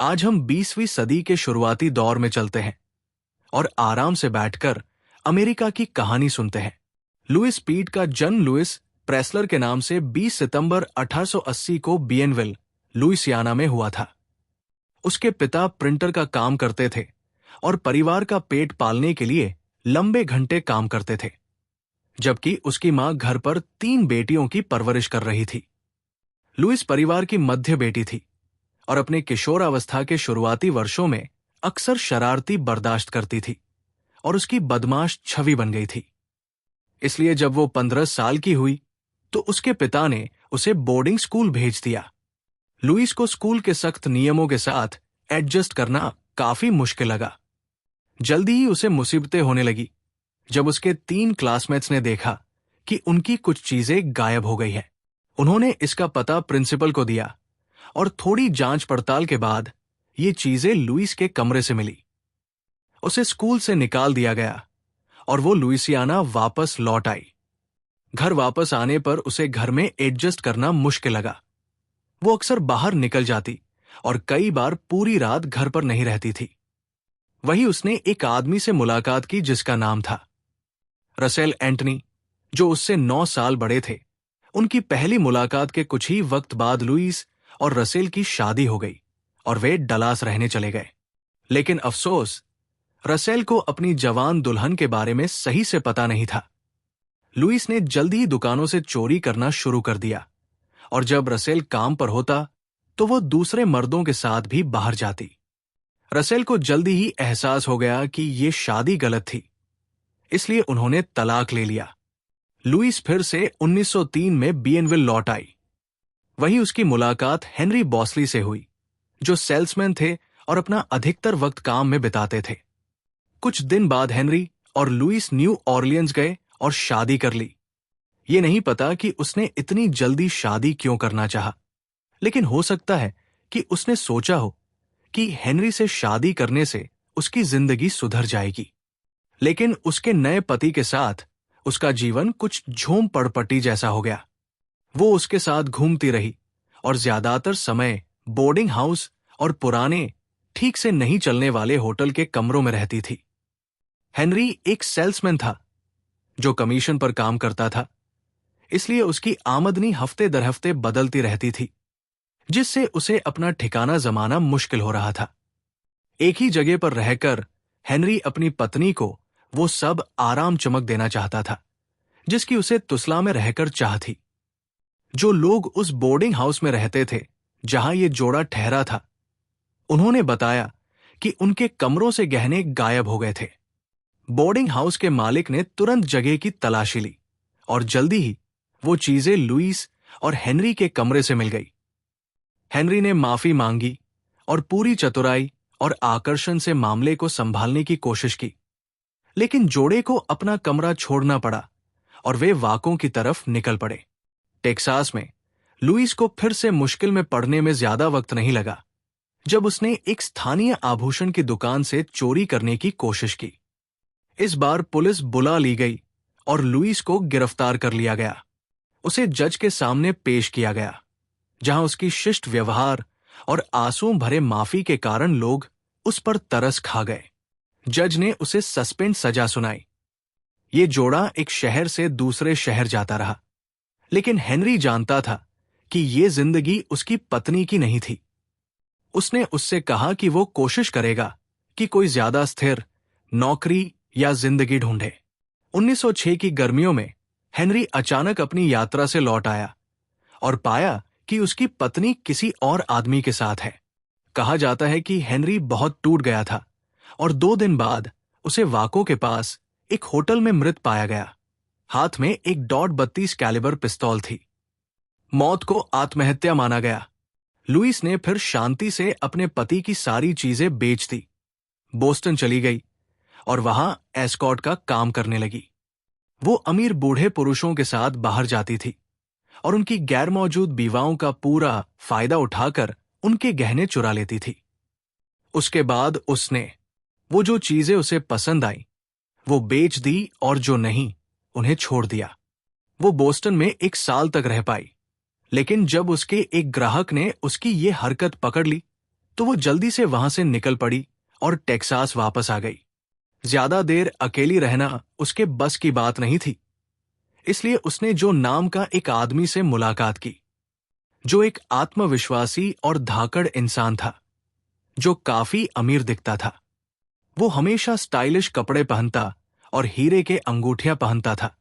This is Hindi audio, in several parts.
आज हम 20वीं सदी के शुरुआती दौर में चलते हैं और आराम से बैठकर अमेरिका की कहानी सुनते हैं। लुइस पीट का जन्म लुइस प्रेसलर के नाम से 20 सितंबर 1880 को बियनविल, लुइसियाना में हुआ था। उसके पिता प्रिंटर का काम करते थे और परिवार का पेट पालने के लिए लंबे घंटे काम करते थे, जबकि उसकी मां घर पर 3 बेटियों की परवरिश कर रही थी। लुइस परिवार की मध्य बेटी थी और अपने किशोरावस्था के शुरुआती वर्षों में अक्सर शरारती बर्दाश्त करती थी और उसकी बदमाश छवि बन गई थी। इसलिए जब वो 15 साल की हुई तो उसके पिता ने उसे बोर्डिंग स्कूल भेज दिया। लुइस को स्कूल के सख्त नियमों के साथ एडजस्ट करना काफी मुश्किल लगा। जल्दी ही उसे मुसीबतें होने लगी जब उसके 3 क्लासमेट्स ने देखा कि उनकी कुछ चीजें गायब हो गई है। उन्होंने इसका पता प्रिंसिपल को दिया और थोड़ी जांच पड़ताल के बाद ये चीजें लुइस के कमरे से मिली। उसे स्कूल से निकाल दिया गया और वो लुइसियाना वापस लौट आई। घर वापस आने पर उसे घर में एडजस्ट करना मुश्किल लगा। वो अक्सर बाहर निकल जाती और कई बार पूरी रात घर पर नहीं रहती थी। वही उसने एक आदमी से मुलाकात की जिसका नाम था रसेल एंटनी, जो उससे 9 साल बड़े थे। उनकी पहली मुलाकात के कुछ ही वक्त बाद लुइस और रसेल की शादी हो गई और वे डलास रहने चले गए। लेकिन अफसोस, रसेल को अपनी जवान दुल्हन के बारे में सही से पता नहीं था। लुइस ने जल्दी ही दुकानों से चोरी करना शुरू कर दिया और जब रसेल काम पर होता तो वो दूसरे मर्दों के साथ भी बाहर जाती। रसेल को जल्दी ही एहसास हो गया कि ये शादी गलत थी, इसलिए उन्होंने तलाक ले लिया। लुइस फिर से 1903 में बियनविल लौट आई। वहीं उसकी मुलाकात हेनरी बॉसली से हुई, जो सेल्समैन थे और अपना अधिकतर वक्त काम में बिताते थे। कुछ दिन बाद हेनरी और लुइस न्यू ऑरलियंस गए और शादी कर ली। ये नहीं पता कि उसने इतनी जल्दी शादी क्यों करना चाहा, लेकिन हो सकता है कि उसने सोचा हो कि हेनरी से शादी करने से उसकी जिंदगी सुधर जाएगी। लेकिन उसके नए पति के साथ उसका जीवन कुछ झूम पड़पटी जैसा हो गया। वो उसके साथ घूमती रही और ज्यादातर समय बोर्डिंग हाउस और पुराने, ठीक से नहीं चलने वाले होटल के कमरों में रहती थी। हेनरी एक सेल्समैन था जो कमीशन पर काम करता था, इसलिए उसकी आमदनी हफ्ते दर हफ्ते बदलती रहती थी, जिससे उसे अपना ठिकाना जमाना मुश्किल हो रहा था। एक ही जगह पर रहकर हेनरी अपनी पत्नी को वो सब आराम चमक देना चाहता था जिसकी उसे तुसला में रहकर चाह थी। जो लोग उस बोर्डिंग हाउस में रहते थे जहां ये जोड़ा ठहरा था, उन्होंने बताया कि उनके कमरों से गहने गायब हो गए थे। बोर्डिंग हाउस के मालिक ने तुरंत जगह की तलाशी ली और जल्दी ही वो चीजें लुइस और हेनरी के कमरे से मिल गई। हेनरी ने माफी मांगी और पूरी चतुराई और आकर्षण से मामले को संभालने की कोशिश की, लेकिन जोड़े को अपना कमरा छोड़ना पड़ा और वे वाकों की तरफ निकल पड़े। टेक्सास में लुइस को फिर से मुश्किल में पड़ने में ज्यादा वक्त नहीं लगा जब उसने एक स्थानीय आभूषण की दुकान से चोरी करने की कोशिश की। इस बार पुलिस बुला ली गई और लुइस को गिरफ्तार कर लिया गया। उसे जज के सामने पेश किया गया, जहां उसकी शिष्ट व्यवहार और आंसू भरे माफी के कारण लोग उस पर तरस खा गए। जज ने उसे सस्पेंड सजा सुनाई। ये जोड़ा एक शहर से दूसरे शहर जाता रहा, लेकिन हेनरी जानता था कि ये जिंदगी उसकी पत्नी की नहीं थी। उसने उससे कहा कि वो कोशिश करेगा कि कोई ज्यादा स्थिर नौकरी या जिंदगी ढूंढे। 1906 की गर्मियों में हेनरी अचानक अपनी यात्रा से लौट आया और पाया कि उसकी पत्नी किसी और आदमी के साथ है। कहा जाता है कि हेनरी बहुत टूट गया था और 2 दिन बाद उसे वाको के पास एक होटल में मृत पाया गया। हाथ में एक .32 कैलिबर पिस्तौल थी। मौत को आत्महत्या माना गया। लुइस ने फिर शांति से अपने पति की सारी चीजें बेच दी, बोस्टन चली गई और वहां एस्कॉर्ट का काम करने लगी। वो अमीर बूढ़े पुरुषों के साथ बाहर जाती थी और उनकी गैर मौजूद बीवाओं का पूरा फायदा उठाकर उनके गहने चुरा लेती थी। उसके बाद उसने वो जो चीजें उसे पसंद आई वो बेच दी और जो नहीं उन्हें छोड़ दिया। वो बोस्टन में 1 साल तक रह पाई, लेकिन जब उसके एक ग्राहक ने उसकी ये हरकत पकड़ ली तो वो जल्दी से वहां से निकल पड़ी और टेक्सास वापस आ गई। ज्यादा देर अकेली रहना उसके बस की बात नहीं थी, इसलिए उसने जो नाम का एक आदमी से मुलाकात की, जो एक आत्मविश्वासी और धाकड़ इंसान था, जो काफी अमीर दिखता था। वो हमेशा स्टाइलिश कपड़े पहनता और हीरे के अंगूठियां पहनता था,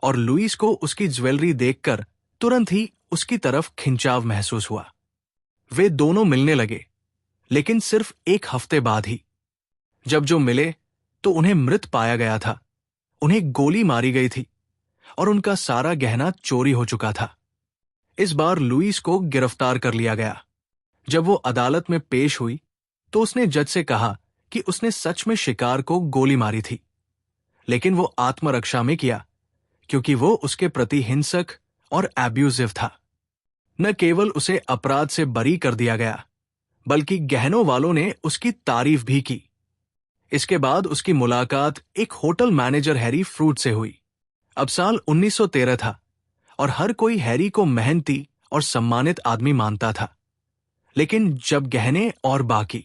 और लुइस को उसकी ज्वेलरी देखकर तुरंत ही उसकी तरफ खिंचाव महसूस हुआ। वे दोनों मिलने लगे, लेकिन सिर्फ एक हफ्ते बाद ही। जब जो मिले तो उन्हें मृत पाया गया था। उन्हें गोली मारी गई थी और उनका सारा गहना चोरी हो चुका था। इस बार लुइस को गिरफ्तार कर लिया गया। जब वो अदालत में पेश हुई तो उसने जज से कहा कि उसने सच में शिकार को गोली मारी थी, लेकिन वो आत्मरक्षा में किया, क्योंकि वो उसके प्रति हिंसक और एब्यूजिव था। न केवल उसे अपराध से बरी कर दिया गया, बल्कि गहनों वालों ने उसकी तारीफ भी की। इसके बाद उसकी मुलाकात एक होटल मैनेजर हैरी फ्रूट से हुई। अब साल 1913 था और हर कोई हैरी को मेहनती और सम्मानित आदमी मानता था। लेकिन जब गहने और बाकी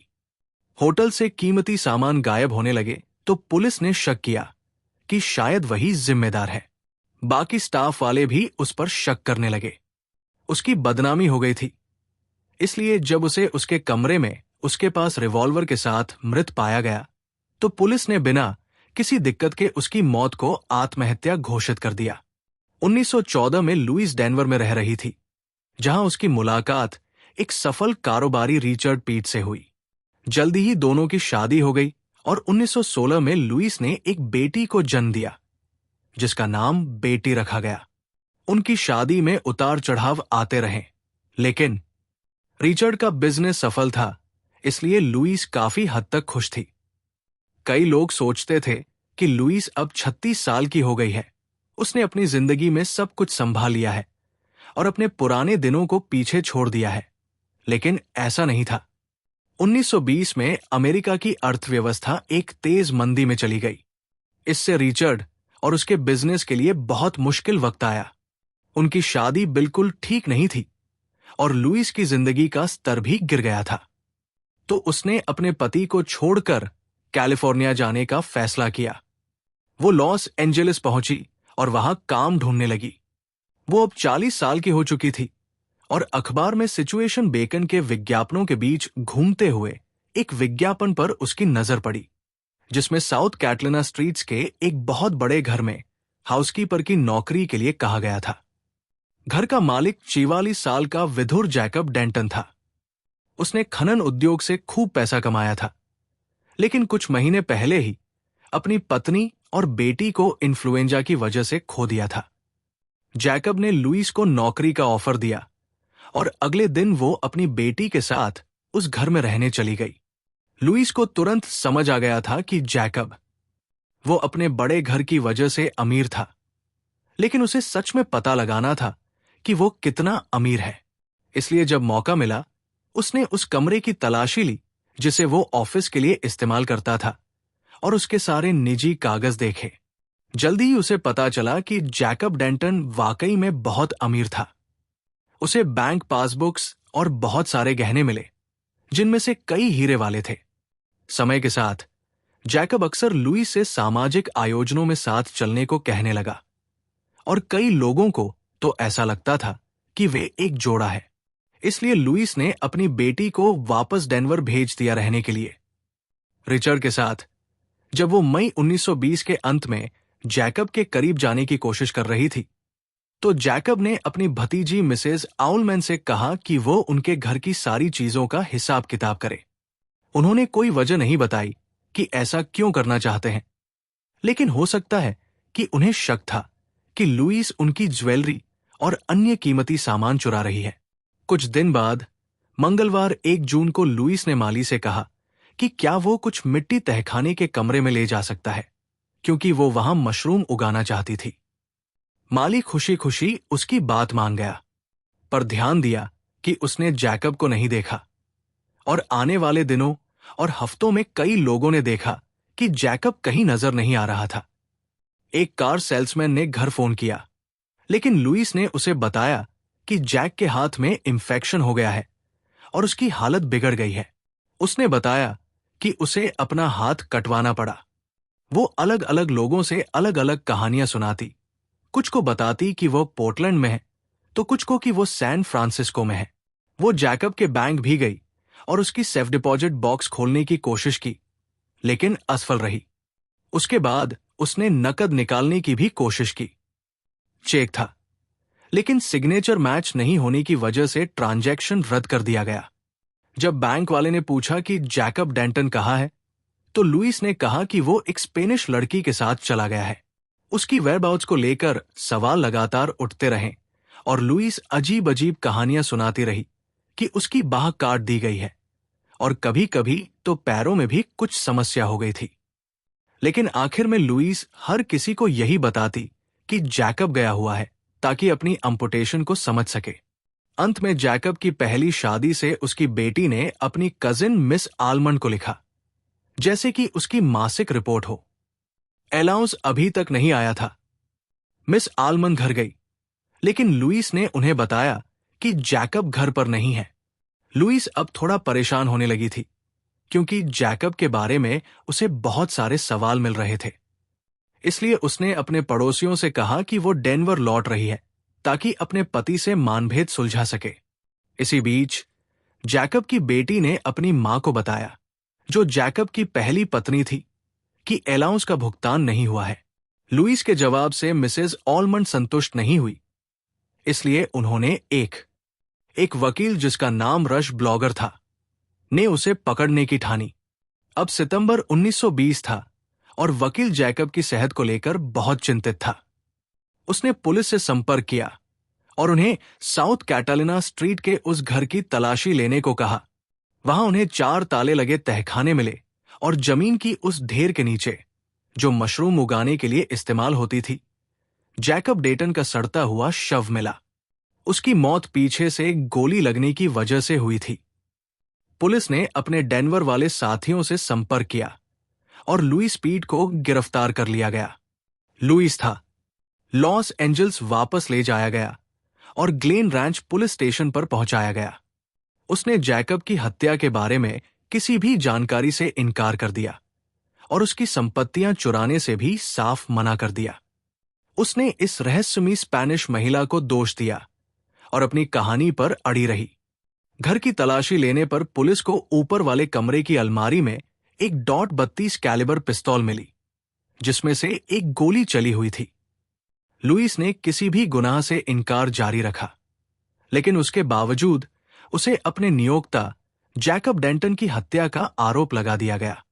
होटल से कीमती सामान गायब होने लगे तो पुलिस ने शक किया कि शायद वही जिम्मेदार है। बाकी स्टाफ वाले भी उस पर शक करने लगे। उसकी बदनामी हो गई थी। इसलिए जब उसे उसके कमरे में उसके पास रिवॉल्वर के साथ मृत पाया गया तो पुलिस ने बिना किसी दिक्कत के उसकी मौत को आत्महत्या घोषित कर दिया। 1914 में लुइस डेनवर में रह रही थी, जहां उसकी मुलाकात एक सफल कारोबारी रिचर्ड पीट से हुई। जल्दी ही दोनों की शादी हो गई और 1916 में लुइस ने एक बेटी को जन्म दिया, जिसका नाम बेटी रखा गया। उनकी शादी में उतार चढ़ाव आते रहे, लेकिन रिचर्ड का बिजनेस सफल था, इसलिए लुइस काफी हद तक खुश थी। कई लोग सोचते थे कि लुइस अब 36 साल की हो गई है, उसने अपनी जिंदगी में सब कुछ संभाल लिया है और अपने पुराने दिनों को पीछे छोड़ दिया है, लेकिन ऐसा नहीं था। 1920 में अमेरिका की अर्थव्यवस्था एक तेज मंदी में चली गई। इससे रिचर्ड और उसके बिजनेस के लिए बहुत मुश्किल वक्त आया। उनकी शादी बिल्कुल ठीक नहीं थी और लुइस की जिंदगी का स्तर भी गिर गया था। तो उसने अपने पति को छोड़कर कैलिफोर्निया जाने का फैसला किया। वो लॉस एंजेलिस पहुंची और वहां काम ढूंढने लगी। वो अब 40 साल की हो चुकी थी और अखबार में सिचुएशन बेकन के विज्ञापनों के बीच घूमते हुए एक विज्ञापन पर उसकी नजर पड़ी, जिसमें साउथ कैटलिना स्ट्रीट्स के एक बहुत बड़े घर में हाउसकीपर की नौकरी के लिए कहा गया था। घर का मालिक 44 साल का विधुर जैकब डेंटन था। उसने खनन उद्योग से खूब पैसा कमाया था, लेकिन कुछ महीने पहले ही अपनी पत्नी और बेटी को इन्फ्लुएंजा की वजह से खो दिया था। जैकब ने लुइस को नौकरी का ऑफर दिया और अगले दिन वो अपनी बेटी के साथ उस घर में रहने चली गई। लुइस को तुरंत समझ आ गया था कि जैकब, वो अपने बड़े घर की वजह से अमीर था, लेकिन उसे सच में पता लगाना था कि वो कितना अमीर है। इसलिए जब मौका मिला, उसने उस कमरे की तलाशी ली जिसे वो ऑफिस के लिए इस्तेमाल करता था और उसके सारे निजी कागज देखे। जल्दी ही उसे पता चला कि जैकब डेंटन वाकई में बहुत अमीर था। उसे बैंक पासबुक्स और बहुत सारे गहने मिले, जिनमें से कई हीरे वाले थे। समय के साथ जैकब अक्सर लुइस से सामाजिक आयोजनों में साथ चलने को कहने लगा और कई लोगों को तो ऐसा लगता था कि वे एक जोड़ा है। इसलिए लुइस ने अपनी बेटी को वापस डेनवर भेज दिया रहने के लिए। रिचर्ड के साथ जब वो मई 1920 के अंत में जैकब के करीब जाने की कोशिश कर रही थी, तो जैकब ने अपनी भतीजी मिसेस आउलमैन से कहा कि वो उनके घर की सारी चीजों का हिसाब किताब करे। उन्होंने कोई वजह नहीं बताई कि ऐसा क्यों करना चाहते हैं, लेकिन हो सकता है कि उन्हें शक था कि लुइस उनकी ज्वेलरी और अन्य कीमती सामान चुरा रही है। कुछ दिन बाद मंगलवार 1 जून को लुइस ने माली से कहा कि क्या वो कुछ मिट्टी तहखाने के कमरे में ले जा सकता है, क्योंकि वो वहां मशरूम उगाना चाहती थी। माली खुशी खुशी उसकी बात मान गया, पर ध्यान दिया कि उसने जैकब को नहीं देखा। और आने वाले दिनों और हफ्तों में कई लोगों ने देखा कि जैकब कहीं नजर नहीं आ रहा था। एक कार सेल्समैन ने घर फोन किया, लेकिन लुइस ने उसे बताया कि जैक के हाथ में इंफेक्शन हो गया है और उसकी हालत बिगड़ गई है। उसने बताया कि उसे अपना हाथ कटवाना पड़ा। वो अलग अलग लोगों से अलग अलग कहानियां सुनाती। कुछ को बताती कि वो पोर्टलैंड में है, तो कुछ को कि वो सैन फ्रांसिस्को में है। वो जैकब के बैंक भी गई और उसकी सेफ डिपॉजिट बॉक्स खोलने की कोशिश की, लेकिन असफल रही। उसके बाद उसने नकद निकालने की भी कोशिश की। चेक था, लेकिन सिग्नेचर मैच नहीं होने की वजह से ट्रांजैक्शन रद्द कर दिया गया। जब बैंक वाले ने पूछा कि जैकब डेंटन कहाँ है, तो लुइस ने कहा कि वो एक स्पेनिश लड़की के साथ चला गया है। उसकी वेयरबाउट्स को लेकर सवाल लगातार उठते रहे और लुइस अजीब अजीब कहानियां सुनाती रही कि उसकी बाह काट दी गई है और कभी कभी तो पैरों में भी कुछ समस्या हो गई थी। लेकिन आखिर में लुइस हर किसी को यही बताती कि जैकब गया हुआ है, ताकि अपनी अम्पुटेशन को समझ सके। अंत में जैकब की पहली शादी से उसकी बेटी ने अपनी कजिन मिस आलमंड को लिखा, जैसे कि उसकी मासिक रिपोर्ट हो। अलाउंस अभी तक नहीं आया था। मिस आलमंड घर गई, लेकिन लुइस ने उन्हें बताया कि जैकब घर पर नहीं है। लुइस अब थोड़ा परेशान होने लगी थी, क्योंकि जैकब के बारे में उसे बहुत सारे सवाल मिल रहे थे। इसलिए उसने अपने पड़ोसियों से कहा कि वो डेनवर लौट रही है, ताकि अपने पति से मानभेद सुलझा सके। इसी बीच जैकब की बेटी ने अपनी मां को बताया, जो जैकब की पहली पत्नी थी, कि अलाउंस का भुगतान नहीं हुआ है। लुइस के जवाब से मिसेस ऑलमंड संतुष्ट नहीं हुई, इसलिए उन्होंने एक वकील जिसका नाम रश ब्लॉगर था, ने उसे पकड़ने की ठानी। अब सितंबर 1920 था और वकील जैकब की सेहत को लेकर बहुत चिंतित था। उसने पुलिस से संपर्क किया और उन्हें साउथ कैटालिना स्ट्रीट के उस घर की तलाशी लेने को कहा। वहां उन्हें 4 ताले लगे तहखाने मिले और जमीन की उस ढेर के नीचे, जो मशरूम उगाने के लिए इस्तेमाल होती थी, जैकब डेटन का सड़ता हुआ शव मिला। उसकी मौत पीछे से गोली लगने की वजह से हुई थी। पुलिस ने अपने डेनवर वाले साथियों से संपर्क किया और लुइस पीट को गिरफ्तार कर लिया गया। लुइस था। लॉस एंजल्स वापस ले जाया गया और ग्लेन रैंच पुलिस स्टेशन पर पहुंचाया गया। उसने जैकब की हत्या के बारे में किसी भी जानकारी से इनकार कर दिया और उसकी संपत्तियां चुराने से भी साफ मना कर दिया। उसने इस रहस्यमयी स्पेनिश महिला को दोष दिया और अपनी कहानी पर अड़ी रही। घर की तलाशी लेने पर पुलिस को ऊपर वाले कमरे की अलमारी में एक .32 कैलिबर पिस्तौल मिली, जिसमें से एक गोली चली हुई थी। लुइस ने किसी भी गुनाह से इनकार जारी रखा, लेकिन उसके बावजूद उसे अपने नियोक्ता जैकब डेंटन की हत्या का आरोप लगा दिया गया।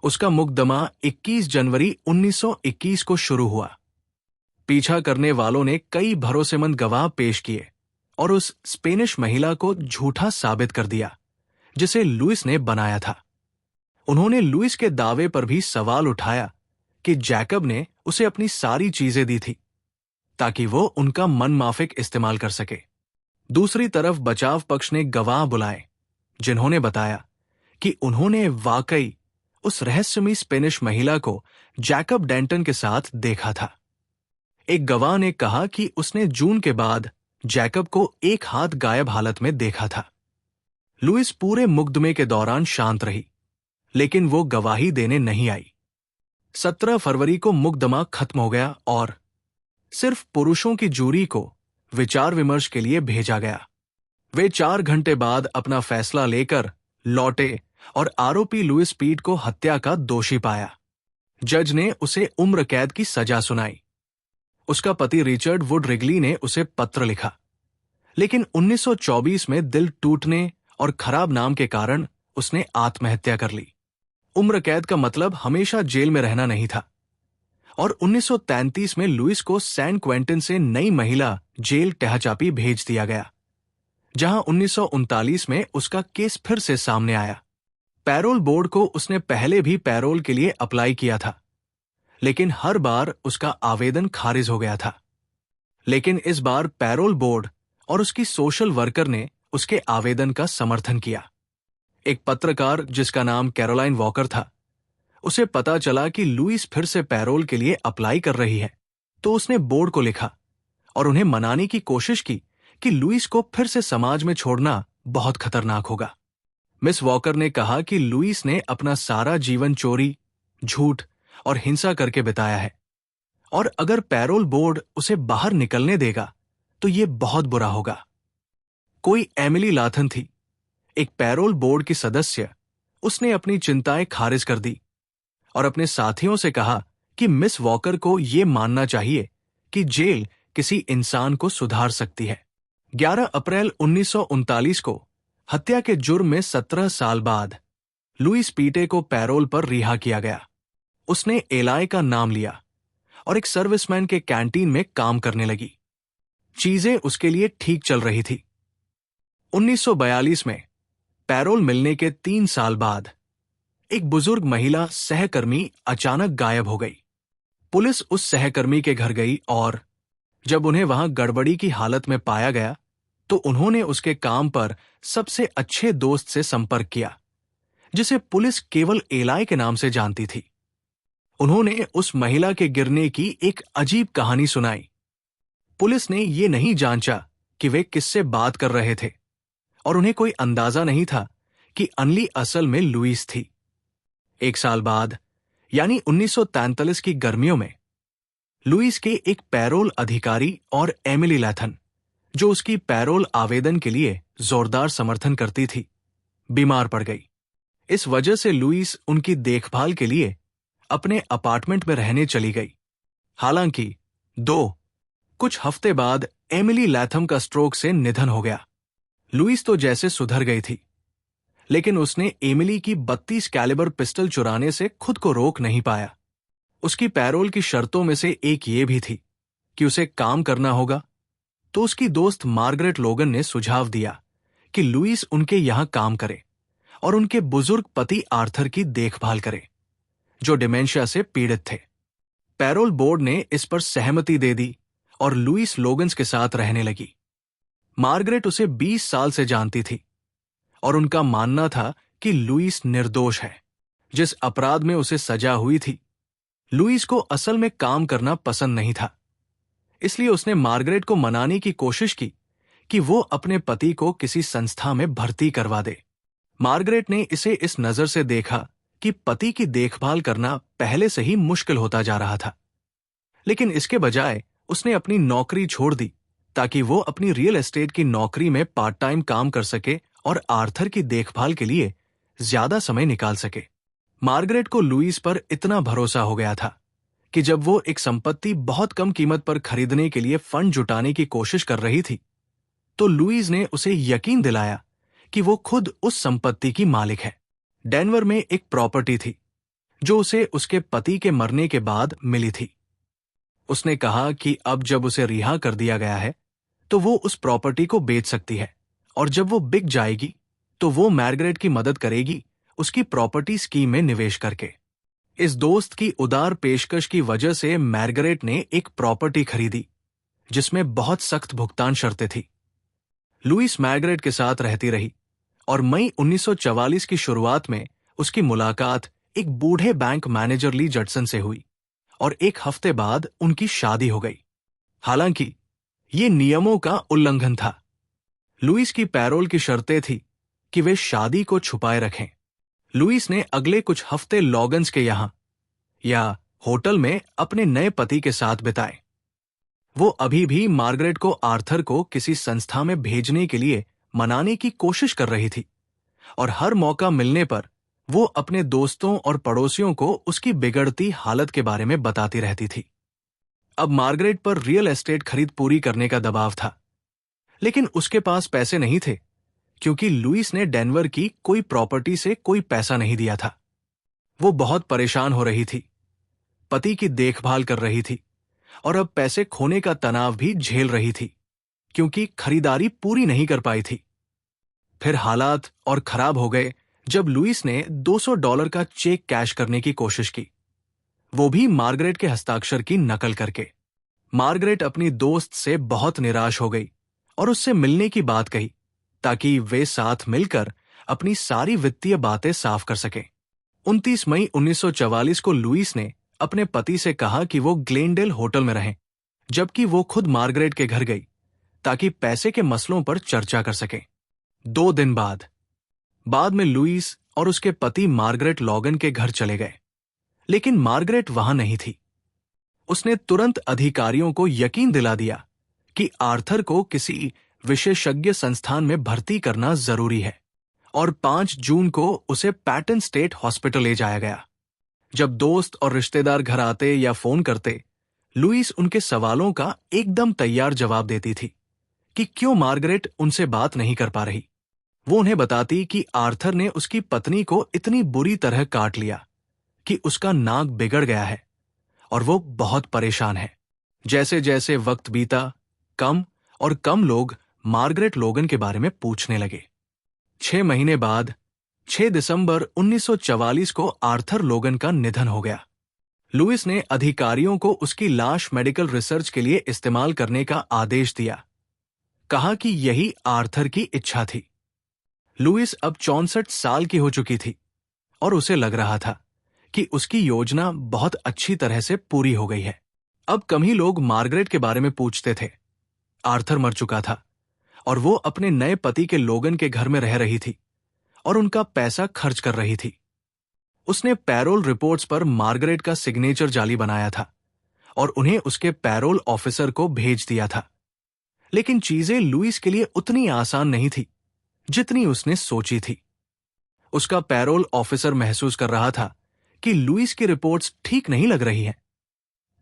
उसका मुकदमा 21 जनवरी 1921 को शुरू हुआ। पीछा करने वालों ने कई भरोसेमंद गवाह पेश किए और उस स्पेनिश महिला को झूठा साबित कर दिया, जिसे लुइस ने बनाया था। उन्होंने लुइस के दावे पर भी सवाल उठाया कि जैकब ने उसे अपनी सारी चीजें दी थी, ताकि वो उनका मनमाफिक इस्तेमाल कर सके। दूसरी तरफ बचाव पक्ष ने गवाह बुलाए, जिन्होंने बताया कि उन्होंने वाकई उस रहस्यमयी स्पेनिश महिला को जैकब डेंटन के साथ देखा था। एक गवाह ने कहा कि उसने जून के बाद जैकब को एक हाथ गायब हालत में देखा था। लुइस पूरे मुकदमे के दौरान शांत रही, लेकिन वो गवाही देने नहीं आई। 17 फरवरी को मुकदमा खत्म हो गया और सिर्फ पुरुषों की जूरी को विचार विमर्श के लिए भेजा गया। वे 4 घंटे बाद अपना फैसला लेकर लौटे और आरोपी लुइस पीट को हत्या का दोषी पाया। जज ने उसे उम्र कैद की सजा सुनाई। उसका पति रिचर्ड वुड रिगली ने उसे पत्र लिखा, लेकिन 1924 में दिल टूटने और खराब नाम के कारण उसने आत्महत्या कर ली। उम्र कैद का मतलब हमेशा जेल में रहना नहीं था और 1933 में लुइस को सैन क्वेंटिन से नई महिला जेल टेहाचापी भेज दिया गया, जहां 1939 में उसका केस फिर से सामने आया। पैरोल बोर्ड को उसने पहले भी पैरोल के लिए अप्लाई किया था, लेकिन हर बार उसका आवेदन खारिज हो गया था। लेकिन इस बार पैरोल बोर्ड और उसकी सोशल वर्कर ने उसके आवेदन का समर्थन किया। एक पत्रकार जिसका नाम कैरोलाइन वॉकर था, उसे पता चला कि लुइस फिर से पैरोल के लिए अप्लाई कर रही है, तो उसने बोर्ड को लिखा और उन्हें मनाने की कोशिश की कि लुइस को फिर से समाज में छोड़ना बहुत खतरनाक होगा। मिस वॉकर ने कहा कि लुइस ने अपना सारा जीवन चोरी, झूठ और हिंसा करके बिताया है, और अगर पैरोल बोर्ड उसे बाहर निकलने देगा तो ये बहुत बुरा होगा। कोई एमिली लाथन थी, एक पैरोल बोर्ड की सदस्य। उसने अपनी चिंताएं खारिज कर दी और अपने साथियों से कहा कि मिस वॉकर को यह मानना चाहिए कि जेल किसी इंसान को सुधार सकती है। 11 अप्रैल 1939 को हत्या के जुर्म में 17 साल बाद लुइस पीटे को पैरोल पर रिहा किया गया। उसने एलाय का नाम लिया और एक सर्विसमैन के कैंटीन में काम करने लगी। चीजें उसके लिए ठीक चल रही थी। 1942 में पैरोल मिलने के 3 साल बाद एक बुजुर्ग महिला सहकर्मी अचानक गायब हो गई। पुलिस उस सहकर्मी के घर गई और जब उन्हें वहां गड़बड़ी की हालत में पाया गया तो उन्होंने उसके काम पर सबसे अच्छे दोस्त से संपर्क किया, जिसे पुलिस केवल एलाय के नाम से जानती थी। उन्होंने उस महिला के गिरने की एक अजीब कहानी सुनाई। पुलिस ने यह नहीं जांचा कि वे किससे बात कर रहे थे और उन्हें कोई अंदाजा नहीं था कि अनली असल में लुइस थी। 1 साल बाद यानी 1943 की गर्मियों में लुइस के एक पैरोल अधिकारी और एमिली लैथन, जो उसकी पैरोल आवेदन के लिए जोरदार समर्थन करती थी, बीमार पड़ गई। इस वजह से लुइस उनकी देखभाल के लिए अपने अपार्टमेंट में रहने चली गई। हालांकि कुछ हफ्ते बाद एमिली लैथम का स्ट्रोक से निधन हो गया। लुइस तो जैसे सुधर गई थी, लेकिन उसने एमिली की 32 कैलिबर पिस्टल चुराने से खुद को रोक नहीं पाया। उसकी पैरोल की शर्तों में से एक ये भी थी कि उसे काम करना होगा, तो उसकी दोस्त मार्गरेट लोगन ने सुझाव दिया कि लुइस उनके यहां काम करे और उनके बुजुर्ग पति आर्थर की देखभाल करे, जो डिमेंशिया से पीड़ित थे। पैरोल बोर्ड ने इस पर सहमति दे दी और लुइस लोगन्स के साथ रहने लगी। मार्गरेट उसे 20 साल से जानती थी और उनका मानना था कि लुइस निर्दोष है। जिस अपराध में उसे सजा हुई थी, लुइस को असल में काम करना पसंद नहीं था। इसलिए उसने मार्गरेट को मनाने की कोशिश की कि वो अपने पति को किसी संस्था में भर्ती करवा दे। मार्गरेट ने इसे इस नजर से देखा कि पति की देखभाल करना पहले से ही मुश्किल होता जा रहा था, लेकिन इसके बजाय उसने अपनी नौकरी छोड़ दी ताकि वो अपनी रियल एस्टेट की नौकरी में पार्ट टाइम काम कर सके और आर्थर की देखभाल के लिए ज्यादा समय निकाल सके। मार्गरेट को लुइस पर इतना भरोसा हो गया था कि जब वो एक संपत्ति बहुत कम कीमत पर खरीदने के लिए फंड जुटाने की कोशिश कर रही थी, तो लुइस ने उसे यकीन दिलाया कि वो खुद उस संपत्ति की मालिक है। डेनवर में एक प्रॉपर्टी थी जो उसे उसके पति के मरने के बाद मिली थी। उसने कहा कि अब जब उसे रिहा कर दिया गया है तो वो उस प्रॉपर्टी को बेच सकती है, और जब वो बिक जाएगी तो वो मार्गरेट की मदद करेगी उसकी प्रॉपर्टी स्कीम में निवेश करके। इस दोस्त की उदार पेशकश की वजह से मार्गरेट ने एक प्रॉपर्टी खरीदी जिसमें बहुत सख्त भुगतान शर्तें थी। लुइस मार्गरेट के साथ रहती रही और मई 1944 की शुरुआत में उसकी मुलाकात एक बूढ़े बैंक मैनेजर ली जडसन से हुई और 1 हफ्ते बाद उनकी शादी हो गई। हालांकि ये नियमों का उल्लंघन था। लुइस की पैरोल की शर्तें थी कि वे शादी को छुपाए रखें। लुइस ने अगले कुछ हफ्ते लॉगन्स के यहां या होटल में अपने नए पति के साथ बिताए। वो अभी भी मार्गरेट को आर्थर को किसी संस्था में भेजने के लिए मनाने की कोशिश कर रही थी और हर मौका मिलने पर वो अपने दोस्तों और पड़ोसियों को उसकी बिगड़ती हालत के बारे में बताती रहती थी। अब मार्गरेट पर रियल एस्टेट खरीद पूरी करने का दबाव था, लेकिन उसके पास पैसे नहीं थे क्योंकि लुइस ने डेनवर की कोई प्रॉपर्टी से कोई पैसा नहीं दिया था। वो बहुत परेशान हो रही थी, पति की देखभाल कर रही थी और अब पैसे खोने का तनाव भी झेल रही थी क्योंकि खरीदारी पूरी नहीं कर पाई थी। फिर हालात और खराब हो गए जब लुइस ने $200 का चेक कैश करने की कोशिश की, वो भी मार्गरेट के हस्ताक्षर की नकल करके। मार्गरेट अपनी दोस्त से बहुत निराश हो गई और उससे मिलने की बात कही ताकि वे साथ मिलकर अपनी सारी वित्तीय बातें साफ कर सकें। 29 मई 1944 को लुइस ने अपने पति से कहा कि वो ग्लेनडेल होटल में रहें, जबकि वो खुद मार्गरेट के घर गई ताकि पैसे के मसलों पर चर्चा कर सकें। 2 दिन बाद में लुइस और उसके पति मार्गरेट लॉगन के घर चले गए, लेकिन मार्गरेट वहां नहीं थी। उसने तुरंत अधिकारियों को यकीन दिला दिया कि आर्थर को किसी विशेषज्ञ संस्थान में भर्ती करना जरूरी है, और 5 जून को उसे पैटन स्टेट हॉस्पिटल ले जाया गया। जब दोस्त और रिश्तेदार घर आते या फोन करते, लुइस उनके सवालों का एकदम तैयार जवाब देती थी कि क्यों मार्गरेट उनसे बात नहीं कर पा रही। वो उन्हें बताती कि आर्थर ने उसकी पत्नी को इतनी बुरी तरह काट लिया कि उसका नाक बिगड़ गया है और वो बहुत परेशान है। जैसे जैसे वक्त बीता, कम और कम लोग मार्गरेट लोगन के बारे में पूछने लगे। 6 महीने बाद 6 दिसंबर 1944 को आर्थर लोगन का निधन हो गया। लुइस ने अधिकारियों को उसकी लाश मेडिकल रिसर्च के लिए इस्तेमाल करने का आदेश दिया। कहा कि यही आर्थर की इच्छा थी। लुइस अब 64 साल की हो चुकी थी और उसे लग रहा था कि उसकी योजना बहुत अच्छी तरह से पूरी हो गई है। अब कम ही लोग मार्गरेट के बारे में पूछते थे। आर्थर मर चुका था और वो अपने नए पति के लोगन के घर में रह रही थी और उनका पैसा खर्च कर रही थी। उसने पैरोल रिपोर्ट्स पर मार्गरेट का सिग्नेचर जाली बनाया था और उन्हें उसके पैरोल ऑफिसर को भेज दिया था। लेकिन चीजें लुइस के लिए उतनी आसान नहीं थी जितनी उसने सोची थी। उसका पैरोल ऑफिसर महसूस कर रहा था कि लुइस की रिपोर्ट्स ठीक नहीं लग रही हैं,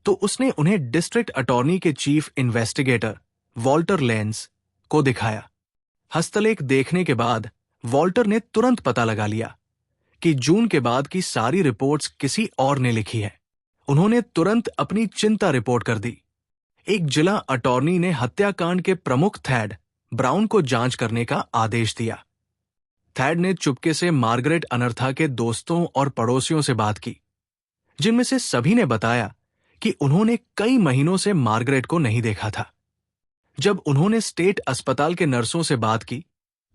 तो उसने उन्हें डिस्ट्रिक्ट अटॉर्नी के चीफ इन्वेस्टिगेटर वॉल्टर लेंस को दिखाया। हस्तलेख देखने के बाद वॉल्टर ने तुरंत पता लगा लिया कि जून के बाद की सारी रिपोर्ट्स किसी और ने लिखी है। उन्होंने तुरंत अपनी चिंता रिपोर्ट कर दी। एक जिला अटॉर्नी ने हत्याकांड के प्रमुख थैड ब्राउन को जांच करने का आदेश दिया। थैड ने चुपके से मार्गरेट अनर्था के दोस्तों और पड़ोसियों से बात की, जिनमें से सभी ने बताया कि उन्होंने कई महीनों से मार्गरेट को नहीं देखा था। जब उन्होंने स्टेट अस्पताल के नर्सों से बात की,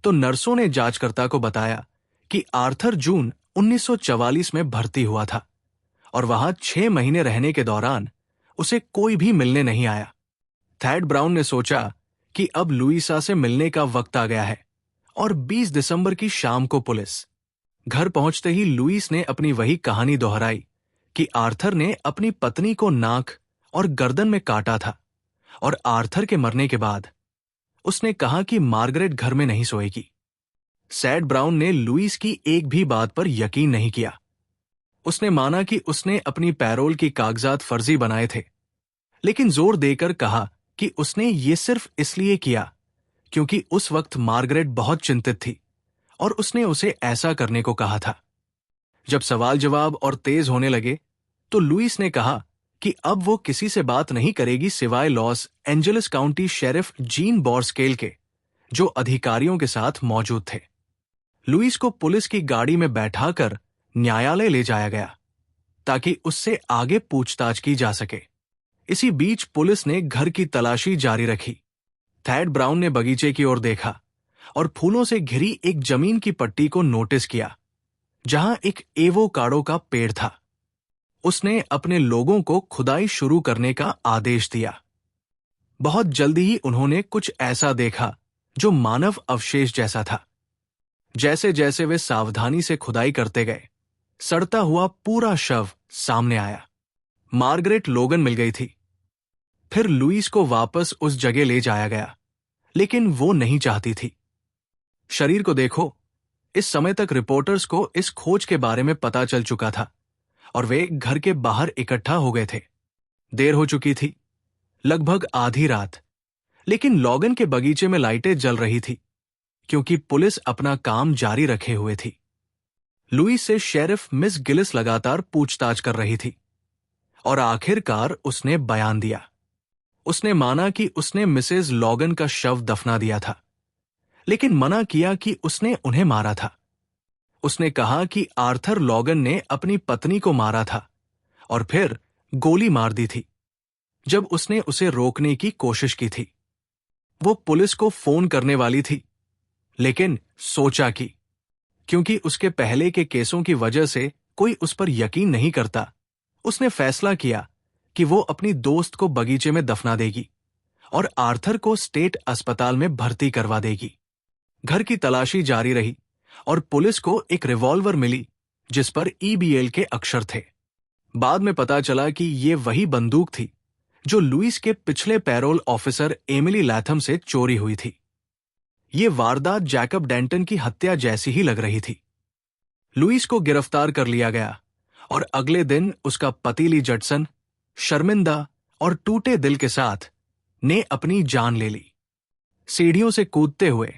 तो नर्सों ने जांचकर्ता को बताया कि आर्थर जून 1944 में भर्ती हुआ था और वहां 6 महीने रहने के दौरान उसे कोई भी मिलने नहीं आया। थैड ब्राउन ने सोचा कि अब लुइसा से मिलने का वक्त आ गया है और 20 दिसंबर की शाम को पुलिस घर पहुंचते ही लुइस ने अपनी वही कहानी दोहराई कि आर्थर ने अपनी पत्नी को नाक और गर्दन में काटा था और आर्थर के मरने के बाद उसने कहा कि मार्गरेट घर में नहीं सोएगी। सैड ब्राउन ने लुइस की एक भी बात पर यकीन नहीं किया। उसने माना कि उसने अपनी पैरोल की कागजात फर्जी बनाए थे, लेकिन जोर देकर कहा कि उसने ये सिर्फ इसलिए किया क्योंकि उस वक्त मार्गरेट बहुत चिंतित थी और उसने उसे ऐसा करने को कहा था। जब सवाल जवाब और तेज होने लगे, तो लुइस ने कहा कि अब वो किसी से बात नहीं करेगी सिवाय Los Angeles County sheriff Gene बॉर्स्केल के, जो अधिकारियों के साथ मौजूद थे। लुइस को पुलिस की गाड़ी में बैठाकर न्यायालय ले जाया गया ताकि उससे आगे पूछताछ की जा सके। इसी बीच पुलिस ने घर की तलाशी जारी रखी। थैड ब्राउन ने बगीचे की ओर देखा और फूलों से घिरी एक जमीन की पट्टी को नोटिस किया जहां एक एवोकाडो का पेड़ था। उसने अपने लोगों को खुदाई शुरू करने का आदेश दिया। बहुत जल्दी ही उन्होंने कुछ ऐसा देखा जो मानव अवशेष जैसा था। जैसे जैसे वे सावधानी से खुदाई करते गए, सड़ता हुआ पूरा शव सामने आया। मार्गरेट लोगन मिल गई थी। फिर लुइस को वापस उस जगह ले जाया गया, लेकिन वो नहीं चाहती थी। शरीर को देखो, इस समय तक रिपोर्टर्स को इस खोज के बारे में पता चल चुका था और वे घर के बाहर इकट्ठा हो गए थे। देर हो चुकी थी, लगभग आधी रात, लेकिन लॉगन के बगीचे में लाइटें जल रही थी क्योंकि पुलिस अपना काम जारी रखे हुए थी। लुइस से शेरिफ मिस गिलिस लगातार पूछताछ कर रही थी और आखिरकार उसने बयान दिया। उसने माना कि उसने मिसेज लॉगन का शव दफना दिया था, लेकिन मना किया कि उसने उन्हें मारा था। उसने कहा कि आर्थर लॉगन ने अपनी पत्नी को मारा था और फिर गोली मार दी थी जब उसने उसे रोकने की कोशिश की थी। वो पुलिस को फोन करने वाली थी, लेकिन सोचा कि क्योंकि उसके पहले के केसों की वजह से कोई उस पर यकीन नहीं करता, उसने फैसला किया कि वो अपनी दोस्त को बगीचे में दफना देगी और आर्थर को स्टेट अस्पताल में भर्ती करवा देगी। घर की तलाशी जारी रही और पुलिस को एक रिवॉल्वर मिली जिस पर ईबीएल के अक्षर थे। बाद में पता चला कि ये वही बंदूक थी जो लुइस के पिछले पैरोल ऑफिसर एमिली लैथम से चोरी हुई थी। ये वारदात जैकब डेंटन की हत्या जैसी ही लग रही थी। लुइस को गिरफ्तार कर लिया गया और अगले दिन उसका पति ली जडसन शर्मिंदा और टूटे दिल के साथ ने अपनी जान ले ली। सीढ़ियों से कूदते हुए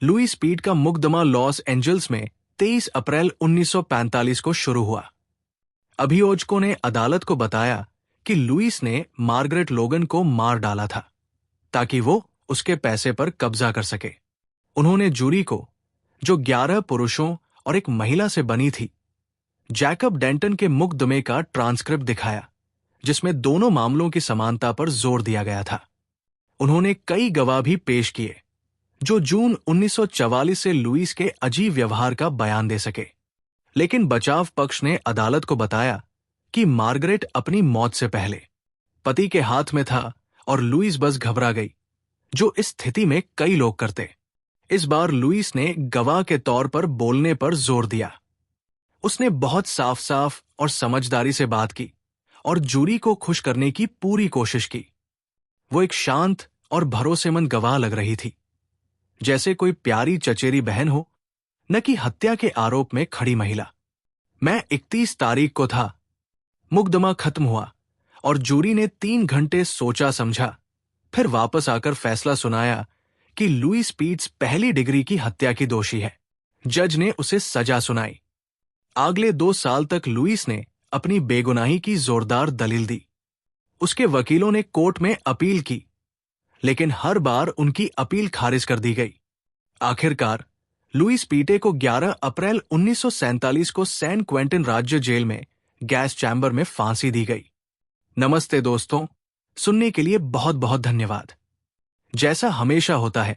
लुइस पीट का मुकदमा लॉस एंजल्स में 23 अप्रैल 1945 को शुरू हुआ। अभियोजकों ने अदालत को बताया कि लुइस ने मार्गरेट लोगन को मार डाला था ताकि वो उसके पैसे पर कब्जा कर सके। उन्होंने जूरी को, जो 11 पुरुषों और एक महिला से बनी थी, जैकब डेंटन के मुकदमे का ट्रांसक्रिप्ट दिखाया जिसमें दोनों मामलों की समानता पर जोर दिया गया था। उन्होंने कई गवाह भी पेश किए जो जून 1944 से लुइस के अजीब व्यवहार का बयान दे सके। लेकिन बचाव पक्ष ने अदालत को बताया कि मार्गरेट अपनी मौत से पहले पति के हाथ में था और लुइस बस घबरा गई, जो इस स्थिति में कई लोग करते। इस बार लुइस ने गवाह के तौर पर बोलने पर जोर दिया। उसने बहुत साफ साफ और समझदारी से बात की और जूरी को खुश करने की पूरी कोशिश की। वो एक शांत और भरोसेमंद गवाह लग रही थी, जैसे कोई प्यारी चचेरी बहन हो, न कि हत्या के आरोप में खड़ी महिला। मैं 31 तारीख को था। मुकदमा खत्म हुआ और जूरी ने 3 घंटे सोचा समझा, फिर वापस आकर फैसला सुनाया कि लुइस पीट्स पहली डिग्री की हत्या की दोषी है। जज ने उसे सजा सुनाई। अगले 2 साल तक लुइस ने अपनी बेगुनाही की जोरदार दलील दी। उसके वकीलों ने कोर्ट में अपील की, लेकिन हर बार उनकी अपील खारिज कर दी गई। आखिरकार लुइस पीटे को 11 अप्रैल 1947 को सैन क्वेंटिन राज्य जेल में गैस चैम्बर में फांसी दी गई। नमस्ते दोस्तों, सुनने के लिए बहुत बहुत धन्यवाद। जैसा हमेशा होता है,